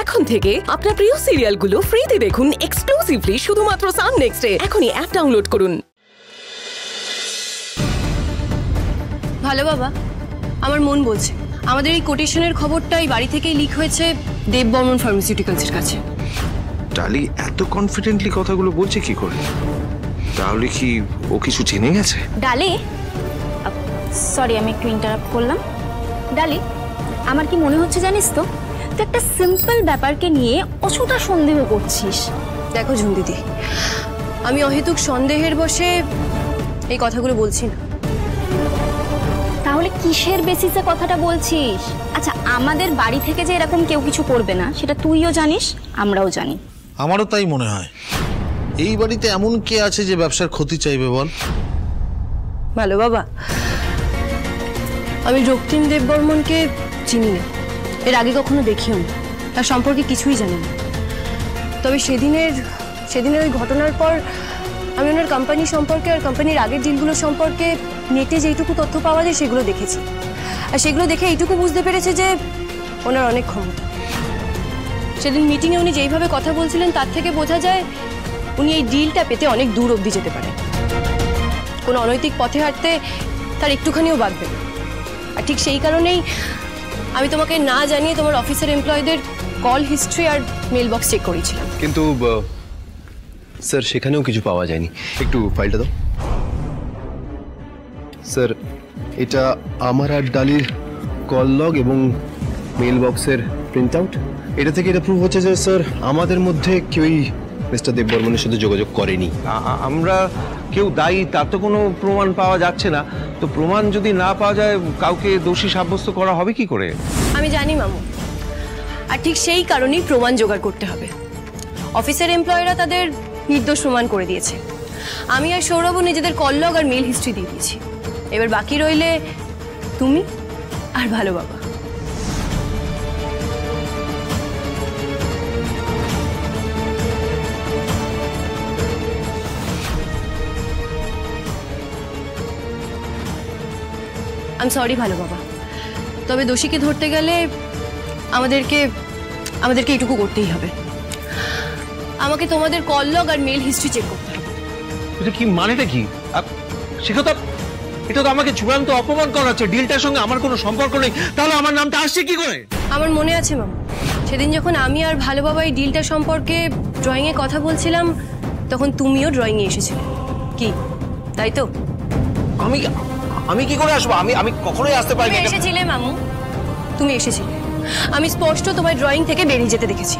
এখন থেকে আপনার প্রিয় সিরিয়ালগুলো ফ্রিতে দেখুন এক্সক্লুসিভলি শুধুমাত্র সান নেক্সটে। এখনই অ্যাপ ডাউনলোড করুন। ভালো বাবা, আমার মন বলছে আমাদের এই কোটেশনের খবরটা এই বাড়ি থেকেই লিক হয়েছে দেব বর্মন ফার্মাসিউটিক্যালসের কাছে। ডালি এত কনফিডেন্টলি কথাগুলো বলছে কি করে? তাহলে কি ও কিছু জেনে গেছে? ডালি, সরি আমি একটু ইন্টারাপ্ট করলাম। ডালি, আমার কি মনে হচ্ছে জানিস তো, তুই একটা সিম্পল ব্যাপারকে নিয়ে অযথা সন্দেহ করছিস। দেখো ঝুম দিদি, আমি অহেতুক সন্দেহের বশে এই কথাগুলো বলছি না। তাহলে কিসের বেসিসে কথাটা বলছিস? আচ্ছা, আমাদের বাড়ি থেকে যে এরকম কেউ কিছু করবে না সেটা তুইও জানিস, আমরাও জানি। আমারও তাই মনে হয়। এই বাড়িতে এমন কে আছে যে ব্যবসার ক্ষতি চাইবে বল? ভালো বাবা, আমি রক্তিম দেব বর্মনকে চিনি না, এর আগে কখনো দেখিও না, তার সম্পর্কে কিছুই জানি না। তবে সেদিনের ওই ঘটনার পর আমি ওনার কোম্পানি সম্পর্কে আর কোম্পানির আগের ডিলগুলো সম্পর্কে নেটে যেইটুকু তথ্য পাওয়া যায় সেগুলো দেখেছি। আর সেগুলো দেখে এইটুকু বুঝতে পেরেছি যে ওনার অনেক ক্ষমতা। সেদিন মিটিংয়ে উনি যেইভাবে কথা বলছিলেন তার থেকে বোঝা যায় উনি এই ডিলটা পেতে অনেক দূর অবধি যেতে পারেন। কোনো অনৈতিক পথে হাঁটতে তার একটুখানিও বাঁধবে না। আর ঠিক সেই কারণেই আমি তোমাকে না জানিয়ে তোমার অফিসের এমপ্লয়ীদের কল হিস্ট্রি আর মেল বক্স চেক করেছিলাম। কিন্তু স্যার সেখানেও কিছু পাওয়া যায়নি। একটু ফাইলটা দাও স্যার। এটা আমার আর ডালির কল লগ এবং মেল বক্সের প্রিন্ট আউট। এটা থেকে এটা প্রুভ হচ্ছে যে স্যার আমাদের মধ্যে কেউই মিস্টার দেব বর্মনের সাথে যোগাযোগ করেনি। আমরা কেউ দায়ী তার তো কোনো প্রমাণ পাওয়া যাচ্ছে না। তো প্রমাণ যদি না পাওয়া যায় কাউকে দোষী সাব্যস্ত করা হবে কি করে? আমি জানি মামু, আর ঠিক সেই কারণেই প্রমাণ জোগাড় করতে হবে। অফিসের এমপ্লয়িরা তাদের নির্দোষ প্রমাণ করে দিয়েছে। আমি আর সৌরভও নিজেদের কল লগ আর মেল হিস্ট্রি দিয়ে দিয়েছি। এবার বাকি রইলে তুমি আর ভালো বাবা। আমি সরি ভালো বাবা, তবে দোষীকে ধরতে গেলে আমাদেরকে এটুকু করতেই হবে। আমাকে তোমাদের কল লগ আর মেল হিস্ট্রি চেক করতে হবে। এটা কি মানেটা কি? এটা তো আমাকে চূড়ান্ত অপমান করা হচ্ছে। ডিলটার সঙ্গে আমার কোনো সম্পর্ক নেই, তাহলে আমার নামটা আসছে কি করে? আমার মনে আছে মামা, সেদিন যখন আমি আর ভালো বাবা এই ডিলটা সম্পর্কে ড্রয়িংয়ে কথা বলছিলাম তখন তুমিও ড্রয়িংয়ে এসেছিলে। কি তাই তো? আমি কি করে আসবো? আমি কখনোই আসতে পারিনি। এসেছিলে মামু, তুমি এসেছিলে। আমি স্পষ্ট তোমার ড্রয়িং থেকে বেরিয়ে যেতে দেখেছি।